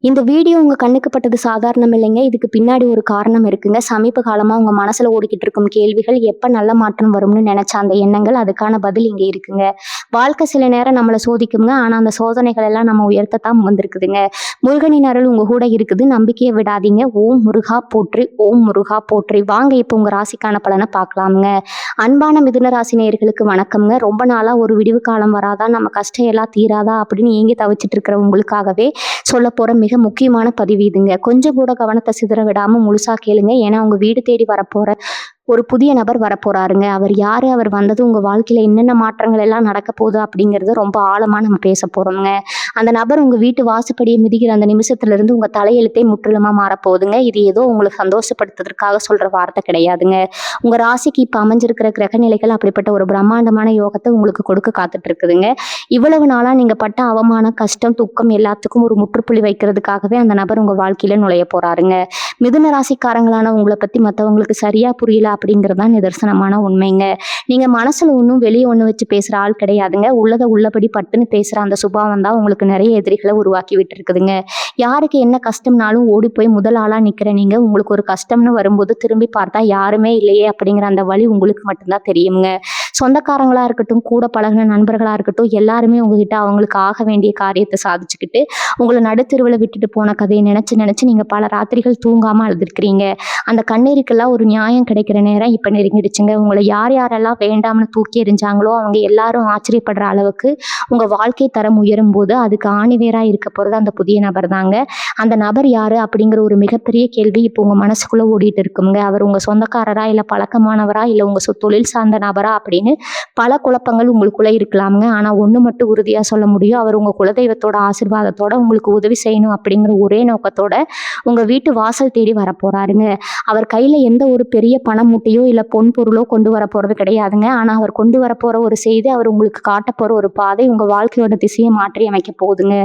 இந்த வீடியோ உங்க கண்ணுக்கு பட்டது சாதாரணம் இல்லைங்க. இதுக்கு பின்னாடி ஒரு காரணம் இருக்குங்க. சமீப காலமா உங்க மனசுல ஓடிக்கிட்டு இருக்கும் கேள்விகள், எப்ப நல்ல மாற்றம் வரும்னு நெனச்ச அந்த எண்ணங்கள், அதுக்கான பதில் இங்க இருக்குங்க. வாழ்க்கை சில நேரம் நம்மள சோதிக்குங்க. ஆனா அந்த சோதனைகள் எல்லாம் நம்ம உயர்த்தத்தான் வந்திருக்குதுங்க. முருகனின் அருள் உங்க கூட இருக்குது. நம்பிக்கைய விடாதீங்க. ஓம் முருகா போற்றி, ஓம் முருகா போற்றி. வாங்க இப்ப உங்க ராசிக்கான பலன பார்க்கலாம்ங்க. அன்பான மிதுன ராசி நேயர்களுக்கு வணக்கம்ங்க. ரொம்ப நாளா ஒரு விடிவு காலம் வராதா, நம்ம கஷ்டம் எல்லாம் தீராதா அப்படின்னு ஏங்கி தவிச்சிட்டு இருக்கிற உங்களுக்காகவே சொல்லப்போற மிக முக்கியமான பதிவு இதுங்க. கொஞ்சம் கூட கவனத்தை சிதற விடாம முழுசா கேளுங்க. ஏன்னா உங்க வீடு தேடி வரப்போற ஒரு புதிய நபர் வரப்போறாருங்க. அவர் யாரு? அவர் வந்தது உங்க வாழ்க்கையில என்னென்ன மாற்றங்கள் எல்லாம் நடக்க போகுது அப்படிங்கறது ரொம்ப ஆழமா நம்ம பேச போறோம்ங்க. அந்த நபர் உங்க வீட்டு வாசப்படியை மிதிக்கிற அந்த நிமிஷத்துல இருந்து உங்க தலையெழுத்தே முற்றிலுமா மாறப்போகுதுங்க. இது ஏதோ உங்களுக்கு சந்தோஷப்படுத்துறதுக்காக சொல்ற வார்த்தை கிடையாதுங்க. உங்க ராசிக்கு இப்ப அமைஞ்சிருக்கிற கிரக நிலைகள் அப்படிப்பட்ட ஒரு பிரம்மாண்டமான யோகத்தை உங்களுக்கு கொடுக்க காத்துட்டு இருக்குதுங்க. இவ்வளவு நாளா நீங்க பட்ட அவமானம், கஷ்டம், துக்கம் எல்லாத்துக்கும் ஒரு முற்றுப்புள்ளி வைக்கிறதுக்காகவே அந்த நபர் உங்க வாழ்க்கையில நுழைய போறாருங்க. மிதுன ராசிக்காரங்களான உங்களை பத்தி மற்றவங்களுக்கு சரியா புரியல அப்படிங்கிறது தான் நிதர்சனமான உண்மைங்க. நீங்க மனசுல ஒன்றும் வெளியே ஒன்று வச்சு பேசுற ஆள் கிடையாதுங்க. உள்ளதை உள்ளபடி பட்டுன்னு பேசுற அந்த சுபாவம் தான் உங்களுக்கு நிறைய எதிரிகளை உருவாக்கி விட்டு இருக்குதுங்க. யாருக்கு என்ன கஷ்டம்னாலும் ஓடி போய் முதல் ஆளா நிக்கிற நீங்க, உங்களுக்கு ஒரு கஷ்டம்னு வரும்போது திரும்பி பார்த்தா யாருமே இல்லையே அப்படிங்கிற அந்த வழி உங்களுக்கு மட்டும்தான் தெரியுங்க. சொந்தக்காரங்களா இருக்கட்டும், கூட பழகின நண்பர்களா இருக்கட்டும், எல்லாருமே உங்ககிட்ட அவங்களுக்கு ஆக வேண்டிய காரியத்தை சாதிச்சுக்கிட்டு உங்களை நடுத்தெருவில் விட்டுட்டு போன கதையை நினைச்சு நினைச்சு நீங்க பல ராத்திரிகள் தூங்காம அழுதுருக்கிறீங்க. அந்த கண்ணீருக்கெல்லாம் ஒரு நியாயம் கிடைக்கிற நேரம் இப்ப நெருங்கிடுச்சுங்க. உங்களை யார் யாரெல்லாம் வேண்டாம்னு தூக்கி எறிஞ்சாங்களோ அவங்க எல்லாரும் ஆச்சரியப்படுற அளவுக்கு உங்க வாழ்க்கை தரம் உயரும் போது அதுக்கு ஆணிவேரா இருக்க போறது அந்த புதிய நபர் தாங்க. அந்த நபர் யாரு அப்படிங்கிற ஒரு மிகப்பெரிய கேள்வி இப்போ உங்க மனசுக்குள்ள ஓடிட்டு இருக்குங்க. அவர் உங்க சொந்தக்காரரா, இல்ல பழக்கமானவரா, இல்ல உங்க தொழில் சார்ந்த நபரா அப்படின்னு பல குழப்பங்கள் உங்களுக்குள்ள இருக்கலாமுங்க. ஆனா ஒண்ணு மட்டும் உறுதியா சொல்ல முடியும், அவர் உங்க குலதெய்வத்தோட ஆசீர்வாதத்தோட உங்களுக்கு உதவி செய்யணும் அப்படிங்கிற ஒரே நோக்கத்தோட உங்க வீட்டு வாசல் தேடி வர போறாருங்க. அவர் கையில எந்த ஒரு பெரிய பண மூட்டையோ இல்ல பொன் பொருளோ கொண்டு வர போறது கிடையாதுங்க. ஆனா அவர் கொண்டு வர போற ஒரு செய்தி, அவர் உங்களுக்கு காட்ட போற ஒரு பாதை உங்க வாழ்க்கையோட திசையை மாற்றி அமைக்க போகுதுங்க.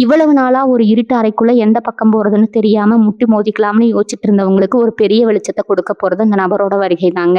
இவ்வளவு நாளா ஒரு இருட்டு அறைக்குள்ள எந்த பக்கம் போறதுன்னு தெரியாம முட்டி மோதிக்கலாம்னு யோசிச்சுட்டு இருந்தவங்களுக்கு ஒரு பெரிய வெளிச்சத்தை கொடுக்க போறது அந்த நபரோட வருகை தாங்க.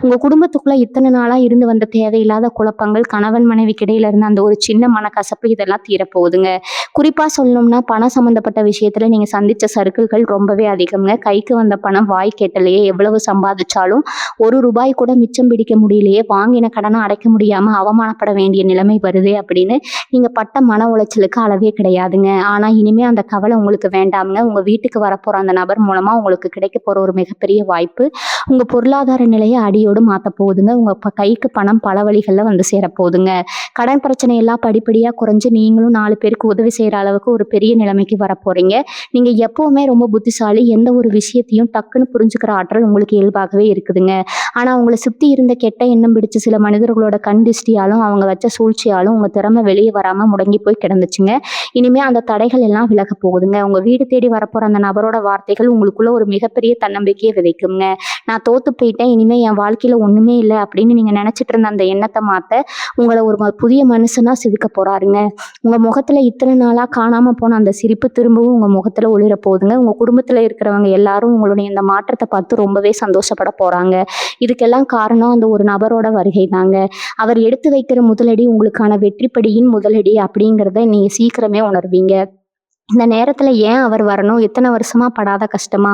உங்க குடும்பத்துக்குள்ள இத்தனை நாளா இருந்து வந்த தேவையில்லாத குழப்பங்கள், கணவன் மனைவிக்கு இடையில இருந்த அந்த ஒரு சின்ன மனக்கசப்பு இதெல்லாம் தீரப்போகுதுங்க. குறிப்பா சொல்லணும்னா பணம் சம்பந்தப்பட்ட விஷயத்துல நீங்க சந்திச்ச சறுக்கல்கள் ரொம்பவே அதிகம்ங்க. கைக்கு வந்த பணம் வாய் கேட்டலையே, எவ்வளவு சம்பாதிச்சாலும் ஒரு ரூபாய் கூட மிச்சம் பிடிக்க முடியலையே, வாங்கின கடனை அடைக்க முடியாம அவமானப்பட வேண்டிய நிலைமை வருதே அப்படின்னு நீங்க பட்ட மன உளைச்சலுக்கு அளவே கிடையாதுங்க. ஆனா இனிமே அந்த கவலை உங்களுக்கு வேண்டாம்ங்க. உங்க வீட்டுக்கு வரப்போற அந்த நபர் மூலமா உங்களுக்கு கிடைக்க போற ஒரு மிகப்பெரிய வாய்ப்பு உங்க பொருளாதார நிலையை அடியோடு மாத்த போகுதுங்க. உங்க கைக்கு பணம் பல வழிகள்ல வந்து சேர போகுதுங்க. கடன் பிரச்சனை எல்லாம் படிப்படியா குறைஞ்சு நீங்களும் 4 பேருக்கு உதவி செய்யற அளவுக்கு ஒரு பெரிய நிலைமைக்கு வர போறீங்க. நீங்க எப்பவுமே ரொம்ப புத்திசாலி. எந்த ஒரு விஷயத்தையும் டக்குன்னு புரிஞ்சுக்கிற ஆற்றல் உங்களுக்கு இயல்பாகவே இருக்குதுங்க. ஆனா உங்களை சுத்தி இருந்த கெட்ட எண்ணம் பிடிச்ச சில மனிதர்களோட கண் திருஷ்டியாலும் அவங்க வச்ச சூழ்ச்சியாலும் உங்க திறமை வெளியே வராம முடங்கி போய் கிடந்துச்சுங்க. இனிமே அந்த தடைகள் எல்லாம் விலக போகுதுங்க. உங்க வீடு தேடி வரப்போற அந்த நபரோட வார்த்தைகள் உங்களுக்குள்ள ஒரு மிகப்பெரிய தன்னம்பிக்கையை விதைக்குங்க. நான் தோத்து போயிட்டேன், இனிமே என் வாழ்க்கையில ஒண்ணுமே இல்லை அப்படின்னு நீங்க நினைச்சிட்டு இருந்த அந்த எண்ணத்தை மாத்த உங்களை ஒரு புதிய மனுஷனா செதுக்க போறாருங்க. உங்க முகத்துல இத்தனை நாளா காணாம போன அந்த சிரிப்பு திரும்பவும் உங்க முகத்துல ஒளிர போகுதுங்க. உங்க குடும்பத்துல இருக்கிறவங்க எல்லாரும் உங்களுடைய இந்த மாற்றத்தை பார்த்து ரொம்பவே சந்தோஷப்பட போறாங்க. இதுக்கெல்லாம் காரணம் அந்த ஒரு நபரோட வருகை தாங்க. அவர் எடுத்து வைக்கிற முதலடி உங்களுக்கான வெற்றிப்படியின் முதலடி அப்படிங்கிறத நீங்க சீக்கிரமே உணர்வீங்க. இந்த நேரத்துல ஏன் அவர் வரணும், எத்தனை வருஷமா படாத கஷ்டமா,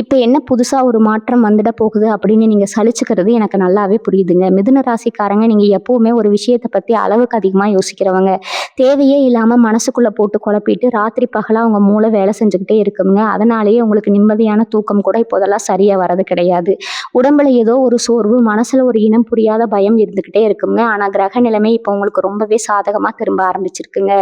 இப்ப என்ன புதுசா ஒரு மாற்றம் வந்துட போகுது அப்படின்னு நீங்க சலிச்சுக்கிறது எனக்கு நல்லாவே புரியுதுங்க. மிதுன ராசிக்காரங்க, நீங்க எப்பவுமே ஒரு விஷயத்தை பத்தி அளவுக்கு அதிகமா யோசிக்கிறவங்க. தேவையே இல்லாம மனசுக்குள்ள போட்டு குழப்பிட்டு ராத்திரி பகலா உங்க மூளை வேலை செஞ்சுக்கிட்டே இருக்குங்க. அதனாலேயே உங்களுக்கு நிம்மதியான தூக்கம் கூட இப்போதெல்லாம் சரியா வர்றது கிடையாது. உடம்புல ஏதோ ஒரு சோர்வு, மனசுல ஒரு இனம் புரியாத பயம் இருந்துகிட்டே இருக்குங்க. ஆனா கிரக நிலைமை இப்போ உங்களுக்கு ரொம்பவே சாதகமா திரும்ப ஆரம்பிச்சிருக்குங்க.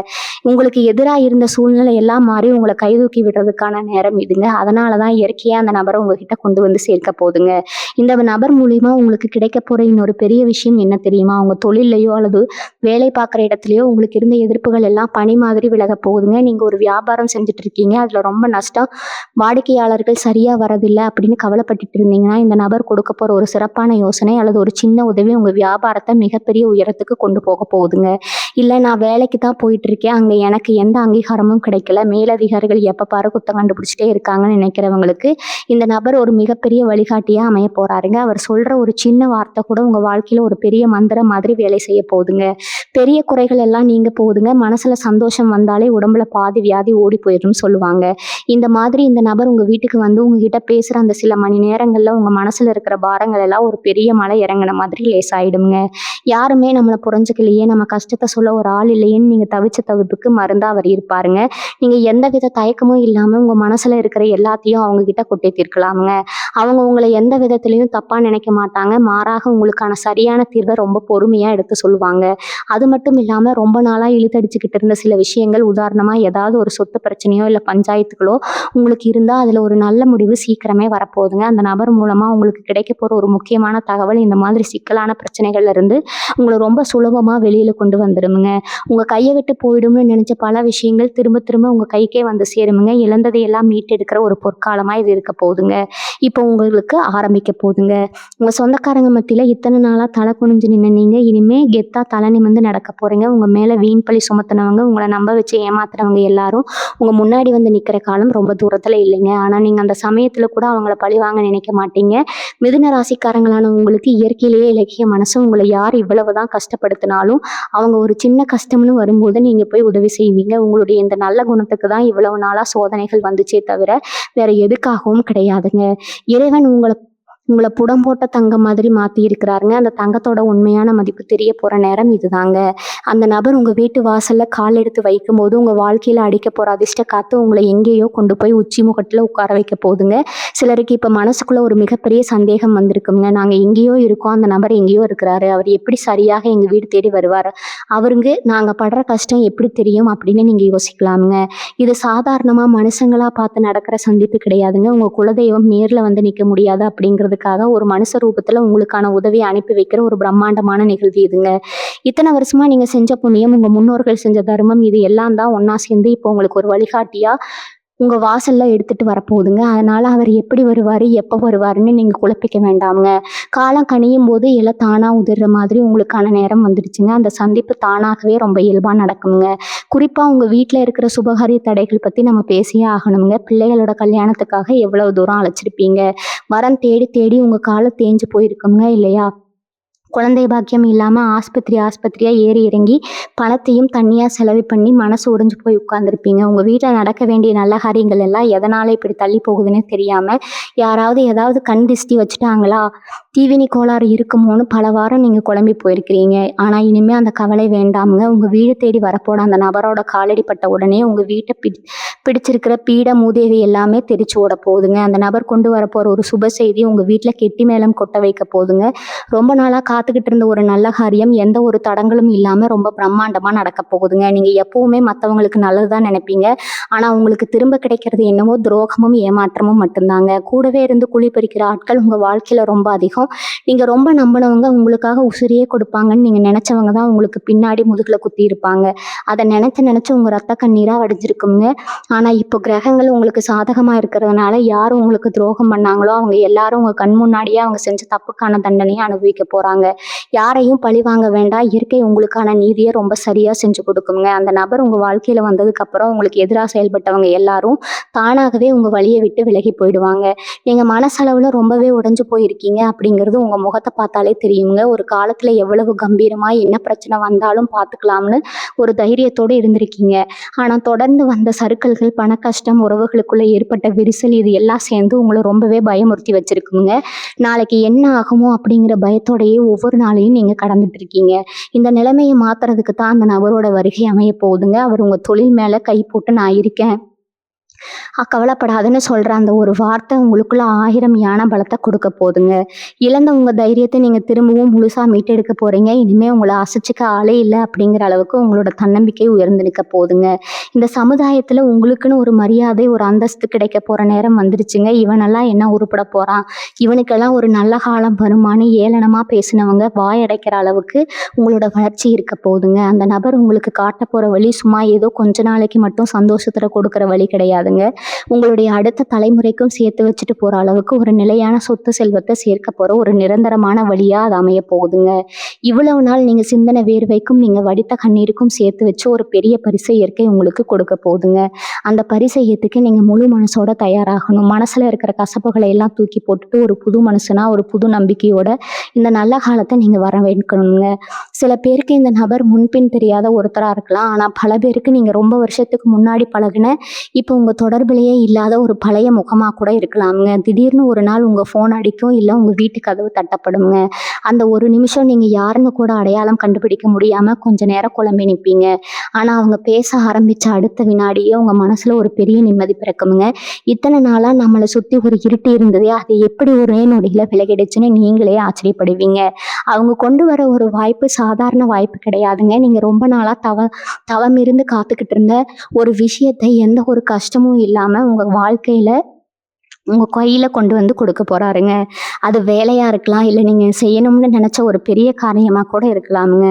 உங்களுக்கு எதிராக இருந்த சூழ்நிலை எல்லாம் மாறி உங்களை கைதூக்கி விடுறதுக்கான நேரம் இதுங்க. அதனாலதான் இயற்கையா அந்த நபரை உங்ககிட்ட கொண்டு வந்து சேர்க்க போகுதுங்க. இந்த நபர் மூலியமா உங்களுக்கு கிடைக்க போற இன்னொரு பெரிய விஷயம் என்ன தெரியுமா? உங்க தொழிலையோ அல்லது வேலை பார்க்குற இடத்துலயோ உங்களுக்கு இருந்த எதிர்ப்புகள் எல்லாம் பனி மாதிரி விலக போகுதுங்க. நீங்க ஒரு வியாபாரம் செஞ்சுட்டு இருக்கீங்க, அதுல ரொம்ப நஷ்டம், வாடிக்கையாளர்கள் சரியா வரதில்லை அப்படின்னு கவலைப்பட்டுட்டு இருந்தீங்கன்னா இந்த நபர் கொடுக்க போற ஒரு சிறப்பான யோசனை அல்லது ஒரு சின்ன உதவி உங்க வியாபாரத்தை மிகப்பெரிய உயரத்துக்கு கொண்டு போக போகுதுங்க. இல்லை நான் வேலைக்கு தான் போயிட்டு இருக்கேன், அங்கே எனக்கு எந்த அங்கீகாரமும் கிடைக்கல, மேலதிகாரிகள் எப்போ பாரு குத்தம் கண்டுபிடிச்சிட்டே இருக்காங்கன்னு நினைக்கிறவங்களுக்கு இந்த நபர் ஒரு மிகப்பெரிய வழிகாட்டியாக அமைய போறாருங்க. அவர் சொல்ற ஒரு சின்ன வார்த்தை கூட உங்க வாழ்க்கையில ஒரு பெரிய மந்திரம் மாதிரி வேலை செய்ய போகுதுங்க. பெரிய குறைகள் எல்லாம் நீங்க போகுதுங்க. மனசுல சந்தோஷம் வந்தாலே உடம்புல பாதி வியாதி ஓடி போயிடும்னு சொல்லுவாங்க. இந்த மாதிரி இந்த நபர் உங்க வீட்டுக்கு வந்து உங்ககிட்ட பேசுற அந்த சில மணி நேரங்கள்ல உங்க மனசுல இருக்கிற பாரங்கள் எல்லாம் ஒரு பெரிய மலை இறங்கின மாதிரி லேசாயிடுங்க. யாருமே நம்மளை புரிஞ்சுக்கலையே, நம்ம கஷ்டத்தை சொல்ல ஒரு ஆள் இல்லையேன்னு நீங்க தவிச்ச தவிப்புக்கு மருந்தா அவர் இருப்பாருங்க. நீங்க எந்த வித தயக்கமும் இல்லாம உங்க மனசுல இருக்கிற எல்லாத்தையும் அவங்க கிட்ட கொட்டி தீர்க்கலாமுங்க. அவங்க உங்களை எந்த விதத்திலையும் தப்பா நினைக்க மாட்டாங்க. மாறாக உங்களுக்கான சரியான தீர்வை ரொம்ப பொறுமையா எடுத்து சொல்லுவாங்க. அது மட்டும் இல்லாம ரொம்ப நாளா இழுத்தடிச்சுக்கிட்டு இருந்த சில விஷயங்கள், உதாரணமா ஏதாவது ஒரு சொத்து பிரச்சனையோ இல்ல பஞ்சாயத்துகளோ உங்களுக்கு இருந்தா அதுல ஒரு நல்ல முடிவு சீக்கிரமே வரப்போகுதுங்க. அந்த நபர் மூலமா உங்களுக்கு கிடைக்க போற ஒரு முக்கியமான தகவல் இந்த மாதிரி சிக்கலான பிரச்சனைகள்ல இருந்து உங்களை ரொம்ப சுலபமா வெளியில கொண்டு வந்துருமுங்க. உங்க கையை விட்டு போயிடும்னு நினைச்ச பல விஷயங்கள் திரும்ப திரும்ப உங்க கைக்கே வந்து சேருமுங்க. இழந்ததையெல்லாம் மீட்டெடுக்கிற ஒரு பொற்காலமா இது இருக்க போகுதுங்க. இப்போ உங்களுக்கு ஆரம்பிக்க போகுதுங்க. உங்க சொந்தக்காரங்க மத்தியில இத்தனை நாளா தலை குனிஞ்சு நின்ன நீங்க இனிமே கெத்தா தலை நிமிர்ந்து நடக்க போறீங்க. உங்க மேல வீண் பழி சுமத்தினவங்க, உங்களை நம்ப வச்சு ஏமாத்துறவங்க எல்லாரும் உங்க முன்னாடி வந்து நிக்கிற காலம் ரொம்ப தூரத்துல இல்லைங்க. ஆனா நீங்க அந்த சமயத்துல கூட அவங்கள பழி வாங்க நினைக்க மாட்டீங்க. மிதுன ராசிக்காரங்களான உங்களுக்கு இயற்கையிலேயே இலக்கிய மனசு. உங்களை யார் இவ்வளவுதான் கஷ்டப்படுத்தினாலும் அவங்க ஒரு சின்ன கஷ்டம்னு வரும்போது நீங்க போய் உதவி செய்வீங்க. உங்களுடைய இந்த நல்ல குணத்துக்கு தான் இவ்வளவு நாளா சோதனைகள் வந்துச்சே தவிர வேற எதுக்காகவும் கிடையாதுங்க. இறைவன் உங்களை உங்களை புடம் போட்ட தங்கம் மாதிரி மாற்றி இருக்கிறாருங்க. அந்த தங்கத்தோட உண்மையான மதிப்பு தெரிய போகிற நேரம் இதுதாங்க. அந்த நபர் உங்கள் வீட்டு வாசலில் கால் எடுத்து வைக்கும் போது உங்கள் வாழ்க்கையில் அடிக்க போகிற அதிர்ஷ்ட காற்று உங்களை எங்கேயோ கொண்டு போய் உச்சி முகட்டில் உட்கார வைக்க போகுதுங்க. சிலருக்கு இப்போ மனசுக்குள்ளே ஒரு மிகப்பெரிய சந்தேகம் வந்திருக்குங்க. நாங்கள் எங்கேயோ இருக்கோம், அந்த நபர் எங்கேயோ இருக்கிறாரு, அவர் எப்படி சரியாக எங்கள் வீடு தேடி வருவார், அவருக்கு நாங்கள் படுற கஷ்டம் எப்படி தெரியும் அப்படின்னு நீங்கள் யோசிக்கலாமுங்க. இது சாதாரணமாக மனுஷங்களாக பார்த்து நடக்கிற சந்திப்பு கிடையாதுங்க. உங்கள் குலதெய்வம் நேரில் வந்து நிற்க முடியாது அப்படிங்கிறதுக்காக ஒரு மனுஷ ரூபத்துல உங்களுக்கான உதவியை அனுப்பி வைக்கிற ஒரு பிரம்மாண்டமான நிகழ்வு இதுங்க. இத்தனை வருஷமா நீங்க செஞ்ச புண்ணியம், உங்க முன்னோர்கள் செஞ்ச தர்மம், இது எல்லாம் தான் ஒன்னா சேர்ந்து இப்போ உங்களுக்கு ஒரு வழிகாட்டியா உங்க வாசல்ல எடுத்துட்டு வரப்போகுதுங்க. அதனால அவர் எப்படி வருவாரு, எப்போ வருவாருன்னு நீங்க குழப்பிக்க வேண்டாமுங்க. காலம் கனியும் போது எல்லாம் தானா உதிர்ற மாதிரி உங்களுக்கான நேரம் வந்துடுச்சுங்க. அந்த சந்திப்பு தானாகவே ரொம்ப இயல்பா நடக்குங்க. குறிப்பா உங்க வீட்டுல இருக்கிற சுபகாரிய தடைகள் பத்தி நம்ம பேசியே ஆகணுங்க. பிள்ளைகளோட கல்யாணத்துக்காக எவ்வளவு தூரம் அழைச்சிருப்பீங்க. வரன் தேடி தேடி உங்க காலம் தேஞ்சு போயிருக்குங்க இல்லையா? குழந்தை பாக்கியம் இல்லாமல் ஆஸ்பத்திரியாக ஏறி இறங்கி பணத்தையும் தண்ணியாக செலவு பண்ணி மனசு உடைஞ்சு போய் உட்காந்துருப்பீங்க. உங்கள் வீட்டில் நடக்க வேண்டிய நல்ல காரியங்கள் எல்லாம் எதனால் இப்படி தள்ளி போகுதுன்னு தெரியாமல், யாராவது ஏதாவது கண் திஷ்டி வச்சுட்டாங்களா, தீவினி கோளாறு இருக்குமோன்னு பல வாரம் நீங்கள் குழம்பி போயிருக்கிறீங்க. ஆனால் இனிமேல் அந்த கவலை வேண்டாமுங்க. உங்கள் வீடு தேடி வரப்போட அந்த நபரோட காலடி பட்ட உடனே உங்கள் வீட்டை பிடிச்சிருக்கிற பீட மூதேவி எல்லாமே தெரிச்சு ஓட போகுதுங்க. அந்த நபர் கொண்டு வரப்போகிற ஒரு சுப செய்தி உங்கள் வீட்டில் கெட்டி மேளம் கொட்ட வைக்க போகுதுங்க. ரொம்ப நாளாக காத்துக்கிட்டு இருந்த ஒரு நல்ல காரியம் எந்த ஒரு தடங்களும் இல்லாமல் ரொம்ப பிரம்மாண்டமாக நடக்க போகுதுங்க. நீங்கள் எப்பவுமே மற்றவங்களுக்கு நல்லது தான் நினைப்பீங்க. ஆனால் உங்களுக்கு திரும்ப கிடைக்கிறது என்னமோ துரோகமும் ஏமாற்றமும் மட்டும்தாங்க. கூடவே இருந்து குழி பறிக்கிற ஆட்கள் உங்கள் வாழ்க்கையில் ரொம்ப அதிகம். நீங்கள் ரொம்ப நம்பினவங்க உங்களுக்காக உசிரியே கொடுப்பாங்கன்னு நீங்கள் நினச்சவங்க தான் உங்களுக்கு பின்னாடி முதுகில் குத்தி இருப்பாங்க. அதை நினச்சி உங்கள் ரத்த கண்ணீராக வடிஞ்சிருக்குங்க. ஆனால் இப்போ கிரகங்கள் உங்களுக்கு சாதகமாக இருக்கிறதுனால யார் உங்களுக்கு துரோகம் பண்ணாங்களோ அவங்க எல்லாரும் உங்கள் கண் முன்னாடியே அவங்க செஞ்ச தப்புக்கான தண்டனையை அனுபவிக்க போகிறாங்க. யாரையும் பழி வாங்க வேண்டாம். இயற்கை உங்களுக்கான நீதியை ரொம்ப சரியாக செஞ்சு கொடுக்குங்க. அந்த நபர் உங்கள் வாழ்க்கையில் வந்ததுக்கப்புறம் உங்களுக்கு எதிராக செயல்பட்டவங்க எல்லாரும் தானாகவே உங்கள் வழியை விட்டு விலகி போயிடுவாங்க. நீங்கள் மனசளவில் ரொம்பவே உடைஞ்சு போயிருக்கீங்க அப்படிங்கிறது உங்கள் முகத்தை பார்த்தாலே தெரியுங்க. ஒரு காலத்தில் எவ்வளவு கம்பீரமாக என்ன பிரச்சனை வந்தாலும் பார்த்துக்கலாம்னு ஒரு தைரியத்தோடு இருந்திருக்கீங்க. ஆனால் தொடர்ந்து வந்த சறுக்கல்கள், பண கஷ்டம், உறவுகளுக்குள்ள ஏற்பட்ட விரிசல், இது எல்லாம் சேர்ந்து உங்களை ரொம்பவே பயமுறுத்தி வச்சிருக்குங்க. நாளைக்கு என்ன ஆகுமோ அப்படிங்கிற பயத்தோடையே ஒவ்வொரு நாளையும் நீங்க கடந்துட்டு இருக்கீங்க. இந்த நிலைமையை மாத்துறதுக்கு தான் அந்த நபரோட வருகை அமைய போகுதுங்க. அவர் உங்க தொழில் மேல கை போட்டு நான் இருக்கேன், கவலைப்படாதுன்னு சொல்ற அந்த ஒரு வார்த்தை உங்களுக்குள்ள 1000 யானை பலத்தை கொடுக்க போகுதுங்க. இழந்த உங்க தைரியத்தை நீங்க திரும்பவும் முழுசா மீட்டெடுக்க போறீங்க. இனிமே உங்களை அசைச்சிக்க ஆளே இல்லை அப்படிங்கிற அளவுக்கு உங்களோட தன்னம்பிக்கை உயர்ந்து நிற்க போகுதுங்க. இந்த சமுதாயத்துல உங்களுக்குன்னு ஒரு மரியாதை, ஒரு அந்தஸ்து கிடைக்க போற நேரம் வந்துருச்சுங்க. இவனெல்லாம் என்ன உருப்பட போறான், இவனுக்கெல்லாம் ஒரு நல்ல காலம் வருமானு ஏளனமா பேசினவங்க வாயடைக்கிற அளவுக்கு உங்களோட வளர்ச்சி இருக்க போகுதுங்க. அந்த நபர் உங்களுக்கு காட்ட போற வழி சும்மா ஏதோ கொஞ்ச நாளைக்கு மட்டும் சந்தோஷத்துல கொடுக்குற வழி கிடையாதுங்க. போகுதுங்க. உங்களுடைய அடுத்த தலைமுறைக்கும் சேர்த்து வச்சுட்டு போற அளவுக்கு ஒரு நிலையான சொத்து செல்வத்தை சேர்க்க போற ஒரு நிரந்தரமான வழியா அது அமைய போகுதுங்க. இவ்வளவு நாள் நீங்க சிந்தன வேர்வைக்கும் நீங்க வடித்த கண்ணீருக்கும் சேர்த்து வச்சு ஒரு பெரிய பரிசை இயற்கை உங்களுக்கு கொடுக்க போகுதுங்க. அந்த பரிசை ஏத்துக்க நீங்க முழு மனசோட தயாராகணும். மனசுல இருக்கிற கசப்புகளை எல்லாம் தூக்கி போட்டுட்டு ஒரு புது மனசுனா ஒரு புது நம்பிக்கையோட இந்த நல்ல காலத்தை நீங்க வரவேற்கணுங்க. சில பேருக்கு இந்த நபர் முன்பின் தெரியாத ஒருத்தரா இருக்கலாம். ஆனா பல பேருக்கு நீங்க ரொம்ப வருஷத்துக்கு முன்னாடி பழகுன இப்போ உங்க தொடர்பிலேயே இல்லாத ஒரு பழைய முகமா கூட இருக்கலாமுங்க. திடீர்னு ஒரு நாள் உங்க போன் அடிக்கும், இல்ல உங்க வீட்டு கதவு தட்டப்படுங்க. அந்த ஒரு நிமிஷம் நீங்க யாருன்னு கூட அடையாளம் கண்டுபிடிக்க முடியாம கொஞ்ச நேரம் குழம்பி நிற்பீங்க. ஆனா அவங்க பேச ஆரம்பிச்ச அடுத்த வினாடியே உங்க மனசுல ஒரு பெரிய நிம்மதி பிறக்குமுங்க. இத்தனை நாளா நம்மளை சுத்தி ஒரு இருட்டு இருந்ததே, அது எப்படி ஒரே நொடியில விலகிடுச்சுன்னு நீங்களே ஆச்சரியப்படுவீங்க. அவங்க கொண்டு வர ஒரு வாய்ப்பு சாதாரண வாய்ப்பு கிடையாதுங்க. நீங்க ரொம்ப நாளா தவம் இருந்து காத்துக்கிட்டு இருந்த ஒரு விஷயத்தை எந்த ஒரு கஷ்டமும் இல்லாம உங்க வாழ்க்கையில உங்க கையில கொண்டு வந்து கொடுக்க போறாருங்க. அது வேலையா இருக்கலாம், இல்ல நீங்க செய்யணும்னு நினைச்ச ஒரு பெரிய காரியமா கூட இருக்கலாமுங்க.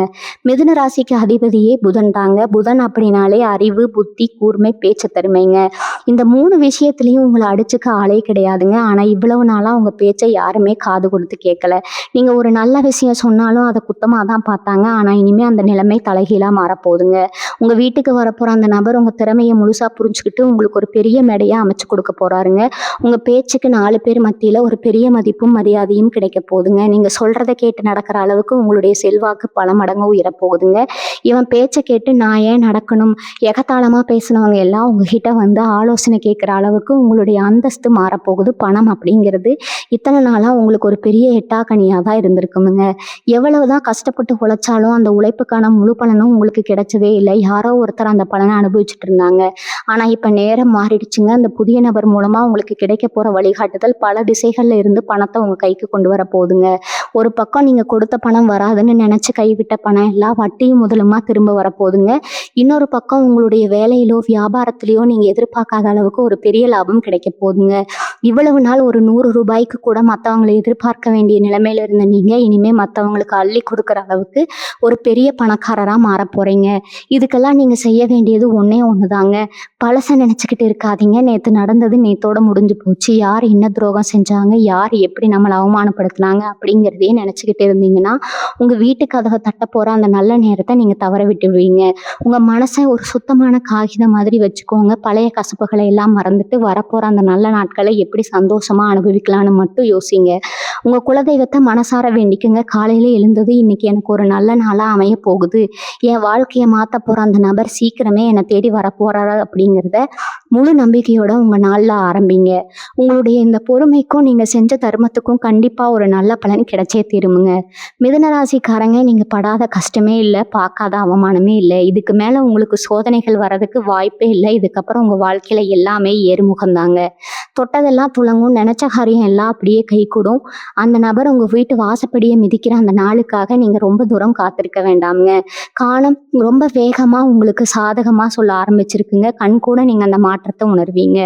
மிதுன ராசிக்கு அதிபதியே புதன் தாங்க. புதன் அப்படின்னாலே அறிவு, புத்தி, கூர்மை, பேச்சு தருமைங்க. இந்த 3 விஷயத்திலையும் உங்களை அடிச்சுக்க ஆளே கிடையாதுங்க. ஆனா இவ்வளவு நாளா உங்க பேச்சை யாருமே காது கொடுத்து கேட்கல. நீங்க ஒரு நல்ல விஷயம் சொன்னாலும் அதை குத்தமா தான் பார்த்தாங்க. ஆனா இனிமே அந்த நிலைமை தலைகீழா மாறப்போகுதுங்க. உங்க வீட்டுக்கு வரப்போற அந்த நபர் உங்க திறமையை முழுசா புரிஞ்சுக்கிட்டு உங்களுக்கு ஒரு பெரிய மேடையா அமைச்சு கொடுக்க போறாருங்க. உங்க பேச்சுக்கு 4 பேர் மத்தியில ஒரு பெரிய மதிப்பும் மரியாதையும் கிடைக்க போகுதுங்க. நீங்க சொல்றதை கேட்டு நடக்கிற அளவுக்கு உங்களுடைய செல்வாக்கு பல மடங்கு உயரப்போகுதுங்க. இவன் பேச்சை கேட்டு நான் ஏன் நடக்கணும், எகத்தாளமா பேசினவங்க எல்லாம் உங்ககிட்ட வந்து ஆலோசனை கேட்குற அளவுக்கு உங்களுடைய அந்தஸ்து மாறப்போகுது. பணம் அப்படிங்கிறது இத்தனை நாளா உங்களுக்கு ஒரு பெரிய எட்டாக்கனியா தான் இருந்திருக்குமுங்க. எவ்வளவுதான் கஷ்டப்பட்டு உழைச்சாலும் அந்த உழைப்புக்கான முழு பலனும் உங்களுக்கு கிடைச்சதே இல்லை. யாரோ ஒருத்தர் அந்த பலனை அனுபவிச்சுட்டு இருந்தாங்க. ஆனா இப்ப நேரம் மாறிடுச்சுங்க. அந்த புதிய நபர் மூலமா உங்களுக்கு கிடைக்க போற வழிகாட்டுதல் பல திசைகள்ல இருந்து பணத்தை உங்க கைக்கு கொண்டு வர போகுதுங்க. ஒரு பக்கம் நீங்க கொடுத்த பணம் வராதுன்னு நினைச்சு கைவிட்ட பணம் எல்லாம் வட்டியும் முதலுமா திரும்ப வரப்போகுதுங்க. இன்னொரு பக்கம் உங்களுடைய வேலையிலோ வியாபாரத்திலயோ நீங்க எதிர்பார்க்காத அளவுக்கு ஒரு பெரிய லாபம் கிடைக்க போகுதுங்க. இவ்வளவு நாள் ஒரு 100 ரூபாய்க்கு கூட மற்றவங்களை எதிர்பார்க்க வேண்டிய நிலைமையில இருந்த நீங்க இனிமே மற்றவங்களுக்கு அள்ளி கொடுக்குற அளவுக்கு ஒரு பெரிய பணக்காரரா மாற போறீங்க. இதுக்கெல்லாம் நீங்க செய்ய வேண்டியது ஒண்ணே ஒண்ணுதாங்க. பழச நினைச்சுக்கிட்டு இருக்காதீங்க. நேத்து நடந்தது நேத்தோட முடிஞ்சு போச்சு. யார் என்ன துரோகம் செஞ்சாங்க, யார் எப்படி நம்மளை அவமானப்படுத்தினாங்க அப்படிங்கிறதையே நினைச்சுக்கிட்டு இருந்தீங்கன்னா உங்க வீட்டு கதவை தட்ட போற அந்த நல்ல நேரத்தை நீங்க தவற விட்டுடுவீங்க. உங்க மனசை ஒரு சுத்தமான காகிதம் மாதிரி வச்சுக்கோங்க. பழைய கசப்புகளை எல்லாம் மறந்துட்டு வரப்போற அந்த நல்ல நாட்களை எப்படி சந்தோஷமா அனுபவிக்கலாம்னு மட்டும் யோசிங்க. உங்க குலதெய்வத்தை மனசார வேண்டிக்குங்க. காலையில எழுந்தது இன்னைக்கு எனக்கு ஒரு நல்ல நாளா அமைய போகுது, என் வாழ்க்கையை மாத்த போற அந்த நபர் சீக்கிரமே என்னை தேடி வரப்போறாரு அப்படிங்கிறத முழு நம்பிக்கையோட உங்க நாள்ல ஆரம்பிங்க. உங்களுடைய இந்த பொறுமைக்கும் நீங்க செஞ்ச தர்மத்துக்கும் கண்டிப்பா ஒரு நல்ல பலன் கிடைச்சே தீருமுங்க. மிதுன ராசிக்காரங்க, நீங்க படாத கஷ்டமே இல்லை, பார்க்காத அவமானமே இல்லை. இதுக்கு மேல உங்களுக்கு சோதனைகள் வர்றதுக்கு வாய்ப்பே இல்லை. இதுக்கப்புறம் உங்க வாழ்க்கையில எல்லாமே ஏறுமுகம்தாங்க. தொட்டதெல்லாம் துளங்கும், நினைச்ச காரியம் எல்லாம் அப்படியே கைகூடும். அந்த நபர் உங்க வீட்டு வாசப்படியை மிதிக்கிற அந்த நாளுக்காக நீங்க ரொம்ப தூரம் காத்திருக்க வேண்டாமுங்க. காலம் ரொம்ப வேகமா உங்களுக்கு சாதகமா சொல்ல ஆரம்பிச்சிருக்குங்க. கண் கூட நீங்க அந்த மாற்றத்தை உணர்வீங்க.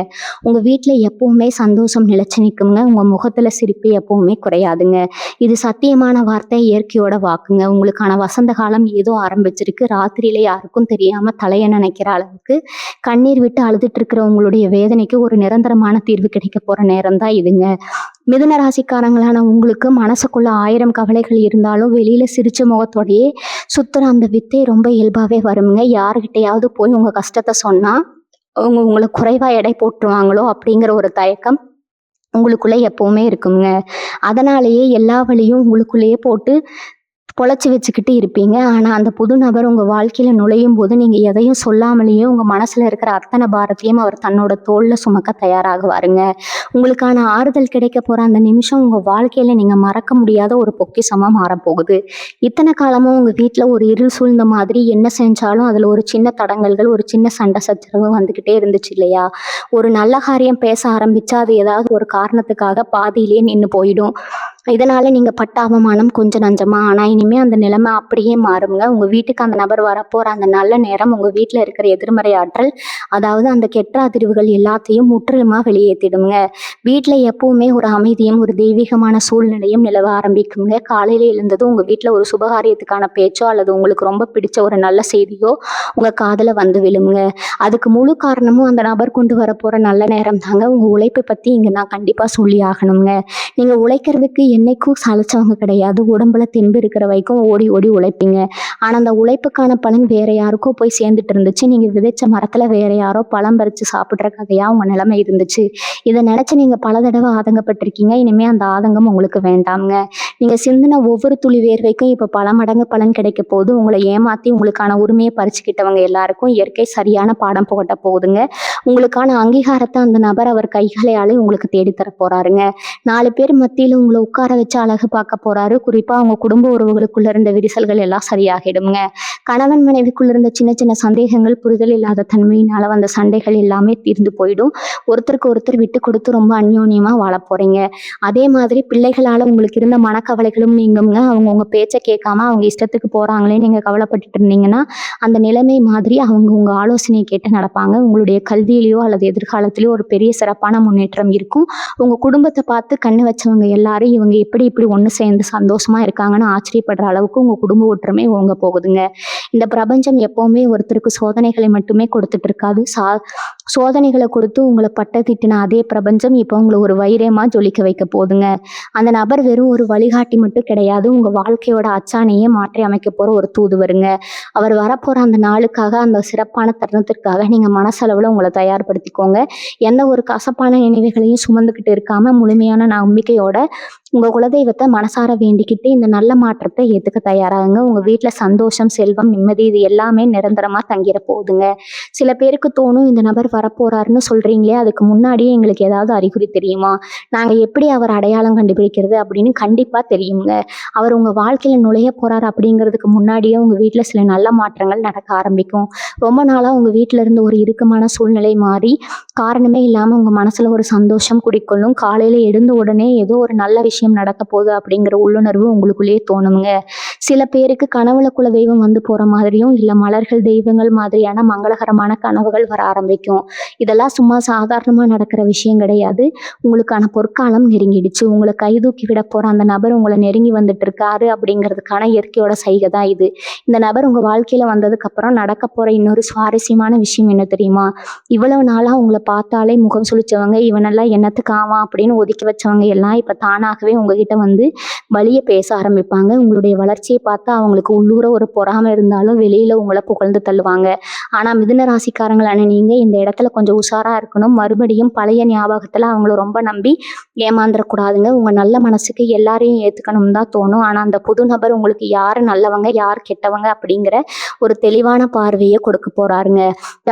உங்க வீட்டுல எப்பவுமே சந்தோஷம் நிலைச்சு நிற்குங்க. உங்க முகத்துல சிரிப்பு எப்பவுமே குறையாதுங்க. இது சத்தியமான வார்த்தை, இயற்கையோட வாக்குங்க. உங்களுக்கான வசந்த காலம் ஏதோ ஆரம்பிச்சிருக்கு. ராத்திரியில யாருக்கும் தெரியாம தலைய நினைக்கிற அளவுக்கு கண்ணீர் விட்டு அழுதுட்டு இருக்கிற உங்களுடைய வேதனைக்கு ஒரு நிரந்தரமான தீர்வு கிடைக்க போற நேரம் தான் இதுங்க. மிதுன ராசிக்காரங்களான உங்களுக்கு மனசுக்குள்ள 1000 கவலைகள் இருந்தாலும் வெளியில சிரிச்ச முகத்தோடையே சுத்துற அந்த வித்தை ரொம்ப இயல்பாவே வருங்க. யாருகிட்டையாவது போய் உங்க கஷ்டத்தை சொன்னா உங்களை குறைவா எடை போட்டுருவாங்களோ அப்படிங்கிற ஒரு தயக்கம் உங்களுக்குள்ள எப்பவுமே இருக்குங்க. அதனாலேயே எல்லா வழியும் உங்களுக்குள்ளேயே போட்டு பொழைச்சி வச்சுக்கிட்டு இருப்பீங்க. ஆனா அந்த புது நபர் உங்க வாழ்க்கையில நுழையும் போது நீங்க எதையும் சொல்லாமலேயே உங்க மனசுல இருக்கிற அத்தனை பாரத்தையும் அவர் தன்னோட தோல்ல சுமக்க தயாராகுவாருங்க. உங்களுக்கான ஆறுதல் கிடைக்க போற அந்த நிமிஷம் உங்க வாழ்க்கையில நீங்க மறக்க முடியாத ஒரு பொக்கிஷமா மாறப்போகுது. இத்தனை காலமும் உங்க வீட்டுல ஒரு இருள் சூழ்ந்த மாதிரி என்ன செஞ்சாலும் அதுல ஒரு சின்ன தடங்கல்கள், ஒரு சின்ன சண்டை சச்சரவு வந்துகிட்டே இருந்துச்சு இல்லையா? ஒரு நல்ல காரியம் பேச ஆரம்பிச்சா அது ஏதாவது ஒரு காரணத்துக்காக பாதியிலேயே நின்று போயிடும். இதனால நீங்க பட்ட அவமானம் கொஞ்சம் நஞ்சமா. ஆனா இனிமே அந்த நிலைமை அப்படியே மாறுங்க. உங்க வீட்டுக்கு அந்த நபர் வரப்போற அந்த நல்ல நேரம் உங்க வீட்ல இருக்கிற எதிர்மறை ஆற்றல், அதாவது அந்த கெட்ட அதிர்வுகள் எல்லாத்தையும் முற்றிலுமா வெளியேத்திடுங்க. வீட்ல எப்பவுமே ஒரு அமைதியும், ஒரு தெய்வீகமான சூழ்நிலையும் நிலவ ஆரம்பிக்குங்க. காலையில எழுந்ததும் உங்க வீட்ல ஒரு சுபகாரியத்துக்கான பேச்சோ, அல்லது உங்களுக்கு ரொம்ப பிடிச்ச ஒரு நல்ல செய்தியோ உங்க காதுல வந்து விழுமுங்க. அதுக்கு முழு காரணமும் அந்த நபர் கொண்டு வரப்போற நல்ல நேரம் தாங்க. உங்க உழைப்பை பத்தி இங்க நான் கண்டிப்பா சொல்லி ஆகணுங்க. நீங்க உழைக்கிறதுக்கு என்னைக்கும் சளைச்சவங்க கிடையாது. உடம்புல தெம்பு இருக்கிற வரைக்கும் ஓடி ஓடி உழைப்பீங்க. ஆனா அந்த உழைப்புக்கான பலன் வேற யாருக்கோ போய் சேர்ந்துட்டு இருந்துச்சு. நீங்க விதைச்ச மரத்துல வேற யாரோ பழம் பறிச்சு சாப்பிடுற கதையா உங்க நிலைமை இருந்துச்சு. இதை நினைச்சு நீங்க பல தடவை ஆதங்கப்பட்டிருக்கீங்க. இனிமே அந்த ஆதங்கம் உங்களுக்கு வேண்டாம்ங்க. நீங்க சிந்தின ஒவ்வொரு துளி வேர்வைக்கும் இப்ப பல மடங்கு பலன் கிடைக்க போகுது. உங்களை ஏமாத்தி உங்களுக்கான உரிமையை பறிச்சுக்கிட்டவங்க எல்லாருக்கும் இயற்கை சரியான பாடம் புகட்ட போகுதுங்க. உங்களுக்கான அங்கீகாரத்தை அந்த நபர் அவர் கைகளையாலே உங்களுக்கு தேடித்தர போறாருங்க. 4 பேர் மத்தியில உங்களை உட்கார வச்சு அழகு பார்க்க போறாரு. குறிப்பா உங்க குடும்ப உறவுகளுக்குள்ள இருந்த விரிசல்கள் எல்லாம் சரியாகிடுங்க. கணவன் மனைவிக்குள்ள இருந்த சின்ன சின்ன சந்தேகங்கள், புரிதல் இல்லாத தன்மையினால வந்த சண்டைகள் எல்லாமே தீர்ந்து போயிடும். ஒருத்தருக்கு ஒருத்தர் விட்டு கொடுத்து ரொம்ப அந்யோன்யமா வாழ போறீங்க. அதே மாதிரி பிள்ளைகளால உங்களுக்கு இருந்த மனக்கவலைகளும் நீங்குங்க. அவங்க உங்க பேச்சை கேட்காம அவங்க இஷ்டத்துக்கு போறாங்களே நீங்க கவலைப்பட்டுட்டு இருந்தீங்கன்னா, அந்த நிலைமை மாதிரி அவங்க உங்க ஆலோசனையை கேட்டு நடப்பாங்க. உங்களுடைய கல்வியிலயோ அல்லது எதிர்காலத்திலயோ ஒரு பெரிய சிறப்பான முன்னேற்றம் இருக்கும். உங்க குடும்பத்தை பார்த்து கண்ணு வச்சவங்க எல்லாரும் இவங்க எப்படி இப்படி ஒன்று சேர்ந்து சந்தோஷமா இருக்காங்கன்னு ஆச்சரியப்படுற அளவுக்கு உங்க குடும்ப ஒற்றுமை ஓங்க போகுதுங்க. இந்த பிரபஞ்சம் எப்பவுமே ஒருத்தருக்கு சோதனைகளை மட்டுமே கொடுத்துட்டு இருக்காது. சோதனைகளை கொடுத்து உங்களை பட்டத்திட்டின அதே பிரபஞ்சம் இப்போ உங்களை ஒரு வைரமா ஜொலிக்க வைக்க போகுதுங்க. அந்த நபர் வெறும் ஒரு வழிகாட்டி மட்டும் கிடையாது. உங்க வாழ்க்கையோட அச்சாணையே மாற்றி அமைக்க போற ஒரு தூதுவருங்க. அவர் வரப்போற அந்த நாளுக்காக, அந்த சிறப்பான தருணத்திற்காக நீங்க மனசளவுல உங்களை தயார்படுத்திக்கோங்க. எந்த ஒரு கசப்பான நினைவுகளையும் சுமந்துக்கிட்டு இருக்காம முழுமையான நம்பிக்கையோட உங்க குலதெய்வத்தை மனசார வேண்டிக்கிட்டு இந்த நல்ல மாற்றத்தை ஏத்துக்க தயாராகுங்க. உங்க வீட்டுல சந்தோஷம், செல்வம், நிம்மதி இது எல்லாமே நிரந்தரமா தங்கிட போகுதுங்க. சில பேருக்கு தோணும், இந்த நபர் வரப்போறாருன்னு சொல்றீங்களே, அதுக்கு முன்னாடியே எங்களுக்கு ஏதாவது அறிகுறி தெரியுமா? நாங்க எப்படி அவர் அடையாளம் கண்டுபிடிக்கிறது அப்படின்னு கண்டிப்பா தெரியுங்க. அவர் உங்க வாழ்க்கையில நுழைய போறாரு அப்படிங்கிறதுக்கு முன்னாடியே உங்க வீட்டுல சில நல்ல மாற்றங்கள் நடக்க ஆரம்பிக்கும். ரொம்ப நாளா உங்க வீட்டுல இருந்து ஒரு இறுக்கமான சூழ்நிலை மாறி காரணமே இல்லாம உங்க மனசுல ஒரு சந்தோஷம் குடிக்கொள்ளும். காலையில எழுந்த உடனே ஏதோ ஒரு நல்ல விஷயம் நடக்க போகுது அப்படிங்கிற உள்ளுணர்வு உங்களுக்குள்ளேயே தோணுங்க. சில பேருக்கு கனவுல குல தெய்வம் வந்து போற மாதிரியும், இல்ல மலர்கள், தெய்வங்கள் மாதிரியான மங்களகரமான கனவுகள் வர ஆரம்பிக்கும். இதெல்லாம் சும்மா சாதாரணமா நடக்கிற விஷயம் கிடையாது. உங்களுக்கான பொற்காலம் நெருங்கிடுச்சு. உங்களை கைதூக்கி விட போற அந்த நபர் உங்களை நெருங்கி வந்துட்டு இருக்காரு அப்படிங்கிறதுக்கான இயற்கையோட சைகை தான் இது. இந்த நபர் உங்க வாழ்க்கையில வந்ததுக்கு அப்புறம் நடக்க போற இன்னொரு சுவாரஸ்யமான விஷயம் என்ன தெரியுமா? இவ்வளவு நாளா உங்களை பார்த்தாலே முகம் சுளிச்சவங்க, இவனெல்லாம் என்னத்துக்கு ஆவான் அப்படின்னு ஒதுக்கி வச்சவங்க எல்லாம் இப்ப தானாகவே உங்ககிட்ட வந்து வழிய பேச ஆரம்பிப்பாங்க. உங்களுடைய வளர்ச்சியை பார்த்தா அவங்களுக்கு உள்ளூர ஒரு பொறாமை இருந்தாலும் வெளியில உங்களை புகழ்ந்து தள்ளுவாங்க. ஆனா மிதுன ராசிக்காரங்களான நீங்க இந்த இடத்துல கொஞ்சம் உஷாரா இருக்கணும். மறுபடியும் பழைய ஞாபகத்துல அவங்கள ரொம்ப நம்பி ஏமாந்துடக்கூடாதுங்க. உங்க நல்ல மனசுக்கு எல்லாரையும் ஏத்துக்கணும் தான் தோணும். ஆனா அந்த புது நபர் உங்களுக்கு யாரு நல்லவங்க, யார் கெட்டவங்க அப்படிங்கிற ஒரு தெளிவான பார்வையை கொடுக்க போறாருங்க.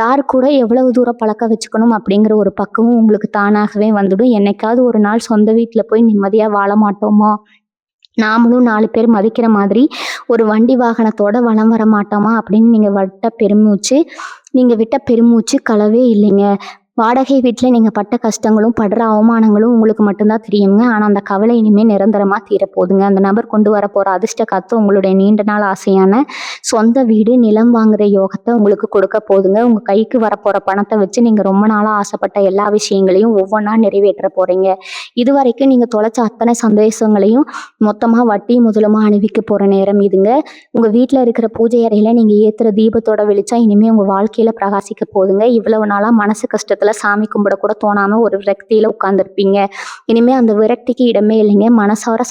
யாரு கூட எவ்வளவு தூரம் பழக்க வச்சுக்கணும் அப்படிங்கிற ஒரு பக்குவம் உங்களுக்கு தானாகவே வந்துடும். என்னைக்காவது ஒரு நாள் சொந்த வீட்டுல போய் நிம்மதியா வாழ மாட்டோமா, நாமளும் 4 பேர் மதிக்கிற மாதிரி ஒரு வண்டி வாகனத்தோட வலம் வர மாட்டோமா அப்படின்னு நீங்க விட்ட பெருமூச்சு களவே இல்லைங்க. வாடகை வீட்டில் நீங்கள் பட்ட கஷ்டங்களும் படுற அவமானங்களும் உங்களுக்கு மட்டும்தான் தெரியுங்க. ஆனால் அந்த கவலை இனிமேல் நிரந்தரமாக தீரப்போகுதுங்க. அந்த நபர் கொண்டு வர போகிற அதிர்ஷ்ட காத்து உங்களுடைய நீண்ட நாள் ஆசையான சொந்த வீடு, நிலம் வாங்குற யோகத்தை உங்களுக்கு கொடுக்க போகுதுங்க. உங்கள் கைக்கு வரப்போகிற பணத்தை வச்சு நீங்கள் ரொம்ப நாளாக ஆசைப்பட்ட எல்லா விஷயங்களையும் ஒவ்வொன்றா நிறைவேற்ற போகிறீங்க. இது வரைக்கும் நீங்கள் தொலைச்ச அத்தனை சந்தோஷங்களையும் மொத்தமாக வட்டி முதலுமா அணிவிக்க போகிற நேரம் இதுங்க. உங்கள் வீட்டில் இருக்கிற பூஜை அறையில் நீங்கள் ஏற்றுற தீபத்தோட வெளிச்சம் இனிமேல் உங்கள் வாழ்க்கையில் பிரகாசிக்க போகுதுங்க. இவ்வளவு நாளாக மனசு கஷ்டத்தில் சாமி கும்பிட கூட தோணாம ஒரு விரக்தியில உட்கார்ந்துருப்பீங்க. இனிமே அந்த விரக்திக்கு இடமே இல்லைங்க. மனசார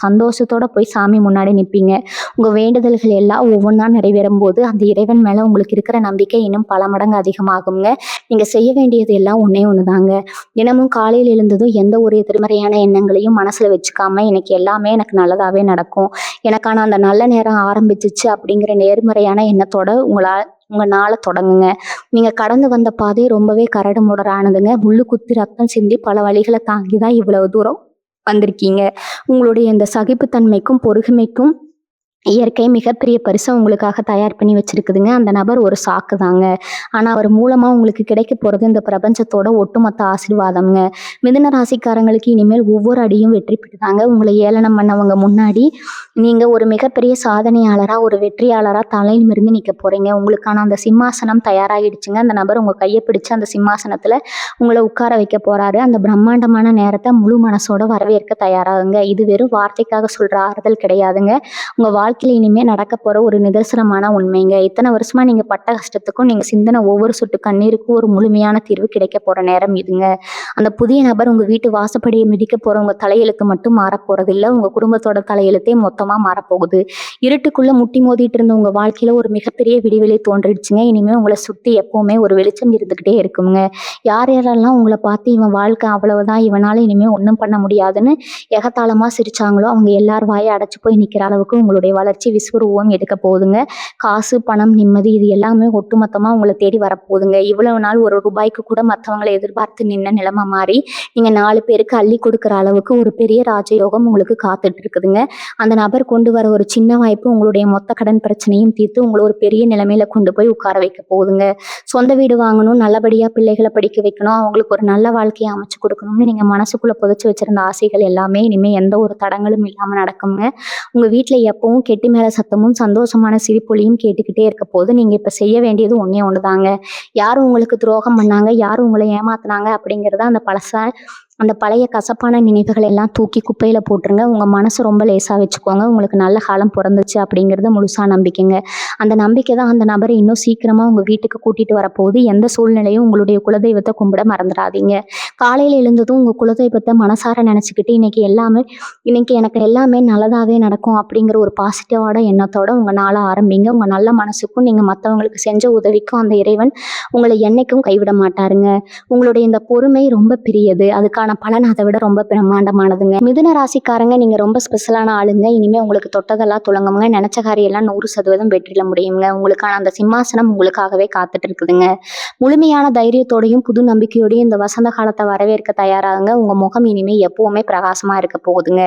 சந்தோஷத்தோட போய் சாமி முன்னாடி நிற்பீங்க. உங்க வேண்டுதல்கள் எல்லாம் ஒவ்வொன்றா நிறைவேறும் போது அந்த இறைவன் மேல உங்களுக்கு இருக்கிற நம்பிக்கை இன்னும் பல மடங்கு அதிகமாகுங்க. நீங்க செய்ய வேண்டியது எல்லாம் ஒன்னே ஒண்ணுதாங்க. தினமும் காலையில் எழுந்ததும் எந்த ஒரு எதிர்மறையான எண்ணங்களையும் மனசுல வச்சுக்காம எனக்கு எல்லாமே எனக்கு நல்லதாவே நடக்கும், எனக்கான அந்த நல்ல நேரம் ஆரம்பிச்சிச்சு அப்படிங்கிற நேர்மறையான எண்ணத்தோட உங்க நாளை தொடங்குங்க. நீங்க கடந்து வந்த பாதை ரொம்பவே கரடு முரடானதுங்க. முள்ளு குத்தி ரத்தம் சிந்தி பல வழிகளை தாங்கிதான் இவ்வளவு தூரம் வந்திருக்கீங்க. உங்களுடைய இந்த சகிப்புத்தன்மைக்கும் பொறுமைக்கும் இயற்கை மிகப்பெரிய பரிச உங்களுக்காக தயார் பண்ணி வச்சிருக்குதுங்க. அந்த நபர் ஒரு சாக்கு தாங்க. ஆனா, அவர் மூலமா உங்களுக்கு கிடைக்க போறது இந்த பிரபஞ்சத்தோட ஒட்டுமொத்த ஆசீர்வாதம்ங்க. மிதுன ராசிக்காரங்களுக்கு இனிமேல் ஒவ்வொரு அடியும் வெற்றி பெறுதாங்க. உங்கள ஏளனம் பண்ணவங்க முன்னாடி, நீங்க ஒரு மிகப்பெரிய சாதனையாளரா, ஒரு வெற்றியாளரா தலை நிமிர்ந்து நிக்க போறீங்க. உங்களுக்கான அந்த சிம்மாசனம் தயாராகிடுச்சுங்க. அந்த நபர் உங்க கைய பிடிச்சு அந்த சிம்மாசனத்துல உங்கள உட்கார வைக்க போறாரு. அந்த பிரம்மாண்டமான நேரத்த முழு மனசோட வரவேற்க தயாராகுங்க. இது வெறும் வார்த்தைக்காக சொல்ற ஆறுதல் கிடையாதுங்க. உங்க வாழ்க்கையில இனிமே நடக்க போற ஒரு நிதர்சனமான உண்மைங்க. இத்தனை வருஷமா நீங்க பட்ட கஷ்டத்துக்கும், நீங்க சிந்தின ஒவ்வொரு சொட்டு கண்ணீருக்கும் ஒரு முழுமையான தீர்வு கிடைக்க போற நேரம் இதுங்க. அந்த புதிய நபர் உங்க வீட்டு வாசப்படியை மிதிக்க போற உங்க தலையெழுத்து மட்டும் மாறப்போறதில்ல. உங்க குடும்பத்தோட தலையெழுத்தே மொத்தமா மாறப்போகுது. இருட்டுக்குள்ள முட்டி மோதிட்டு இருந்த உங்க வாழ்க்கையில ஒரு மிகப்பெரிய விடிவெளி தோன்றிடுச்சுங்க. இனிமே உங்களை சுத்தி எப்பவுமே ஒரு வெளிச்சம் இருந்துகிட்டே இருக்குங்க. யார் யாரெல்லாம் உங்களை பார்த்து இவன் வாழ்க்கை அவ்வளவுதான், இவனால இனிமே ஒண்ணும் பண்ண முடியாதுன்னு எகத்தாளமா சிரிச்சாங்களோ, அவங்க எல்லார் வாயை அடைச்சு போய் நிக்கிற அளவுக்கு உங்களுடைய வளர்ச்சி விஸ்வரூபம் எடுக்க போகுதுங்க. காசு, பணம், நிம்மதி இது எல்லாமே ஒட்டுமொத்தமா உங்கள தேடி வரப்போகுதுங்க. இவ்வளவு நாள் ஒரு ரூபாய்க்கு கூட மத்தவங்கள எதிர்பார்த்து நின்ன நிலைமை மாறி, நீங்க 4 பேருக்கு அள்ளி கொடுக்குற அளவுக்கு ஒரு பெரிய ராஜயோகம் உங்களுக்கு காத்துட்டு இருக்குதுங்க. அந்த நபர் கொண்டு வர ஒரு சின்ன வாய்ப்பு உங்களுடைய மொத்த கடன் பிரச்சனையும் தீர்த்து உங்கள ஒரு பெரிய நிலைமையில கொண்டு போய் உட்கார வைக்க போகுதுங்க. சொந்த வீடு வாங்கணும், நல்லபடியா பிள்ளைகள படிக்க வைக்கணும், அவங்களுக்கு ஒரு நல்ல வாழ்க்கைய அமைச்சு கொடுக்கணும்னு நீங்க மனசுக்குள்ள புதைச்சு வச்சிருந்த ஆசைகள் எல்லாமே இனிமே எந்த ஒரு தடங்களும் இல்லாம நடக்குங்க. உங்க வீட்ல எப்பவும் கெட்டி மேல சத்தமும் சந்தோஷமான சிரிப்பொலியும் கேட்டுக்கிட்டே இருக்க போது நீங்க இப்ப செய்ய வேண்டியது ஒண்ணே ஒண்ணுதாங்க. யார் உங்களுக்கு துரோகம் பண்ணாங்க, யார் உங்களை ஏமாத்துனாங்க அப்படிங்கறத அந்த பழைய கசப்பான நினைவுகள் எல்லாம் தூக்கி குப்பையில போட்டுருங்க. உங்க மனசு ரொம்ப லேசா வச்சுக்கோங்க. உங்களுக்கு நல்ல காலம் பிறந்துச்சு அப்படிங்கறத முழுசா நம்பிக்கைங்க. அந்த நம்பிக்கை தான் அந்த நபரை இன்னும் சீக்கிரமா உங்க வீட்டுக்கு கூட்டிட்டு வரப்போகுது. எந்த சூழ்நிலையும் உங்களுடைய குலதெய்வத்தை கும்பிட மறந்துடாதீங்க. காலையில எழுந்ததும் உங்க குலதெய்வத்தை மனசார நினைச்சுக்கிட்டு இன்னைக்கு எனக்கு எல்லாமே நல்லதாவே நடக்கும் அப்படிங்கிற ஒரு பாசிட்டிவான எண்ணத்தோட உங்க நாளை ஆரம்பிங்க. உங்க நல்ல மனசுக்கும் நீங்க மற்றவங்களுக்கு செஞ்ச உதவிக்கும் அந்த இறைவன் உங்களை என்னைக்கும் கைவிட மாட்டாருங்க. உங்களுடைய இந்த பொறுமை ரொம்ப பெரியது. அதுக்கான பலன் அதை விட ரொம்ப பிரம்மாண்டமானதுங்க. மிதுன ராசிக்காரங்க நீங்க ரொம்ப ஸ்பெஷலான ஆளுங்க. இனிமே உங்களுக்கு தொட்டதெல்லாம் துலங்குங்க. நினைச்ச காரியம் எல்லாம் 100% வெற்றில முடியுங்க. உங்களுக்கான அந்த சிம்மாசனம் உங்களுக்காகவே காத்துட்டு இருக்குதுங்க. முழுமையான தைரியத்தோடையும் புது நம்பிக்கையோடையும் இந்த வசந்த காலத்தை வரவேற்க தயாராகுங்க. உங்க முகம் இனிமே எப்பவுமே பிரகாசமா இருக்க போகுதுங்க.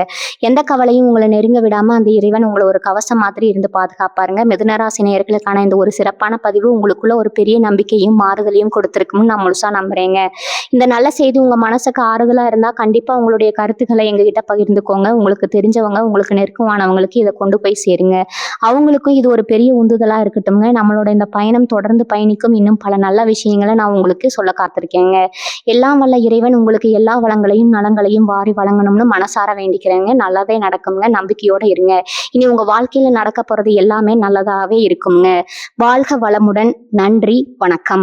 எந்த கவலையும் உங்களை நெருங்க விடாம அந்த இறைவன் உங்களை ஒரு கவசம் மாதிரி இருந்து பாதுகாப்பாருங்க. மிதுனராசி நேயர்களுக்கான இந்த ஒரு சிறப்பான பதிவு உங்களுக்குள்ள ஒரு பெரிய நம்பிக்கையும் மாறுதலையும் கொடுத்திருக்கும்னு நான் முழுசா நம்புறேங்க. இந்த நல்ல செய்தி உங்க மனசுக்கு ஆறுதலா இருந்தா கண்டிப்பா உங்களுடைய கருத்துக்களை எங்ககிட்ட பகிர்ந்துக்கோங்க. உங்களுக்கு தெரிஞ்சவங்க, உங்களுக்கு நெருக்கமானவங்களுக்கு இதை கொண்டு போய் சேருங்க. அவங்களுக்கும் இது ஒரு பெரிய உந்துதலா இருக்கட்டும்ங்க. நம்மளோட இந்த பயணம் தொடர்ந்து பயணிக்கும். இன்னும் பல நல்ல விஷயங்களை நான் உங்களுக்கு சொல்ல காத்திருக்கேங்க. எல்லாம் வல்ல இறைவன் உங்களுக்கு எல்லா வளங்களையும் நலங்களையும் வாரி வழங்கணும்னு மனசார வேண்டிக்கிறேங்க. நல்லதே நடக்குங்க. நம்பிக்கையோட இருங்க. இனி உங்க வாழ்க்கையில நடக்க போறது எல்லாமே நல்லதாவே இருக்குங்க. வாழ்க வளமுடன். நன்றி, வணக்கம்.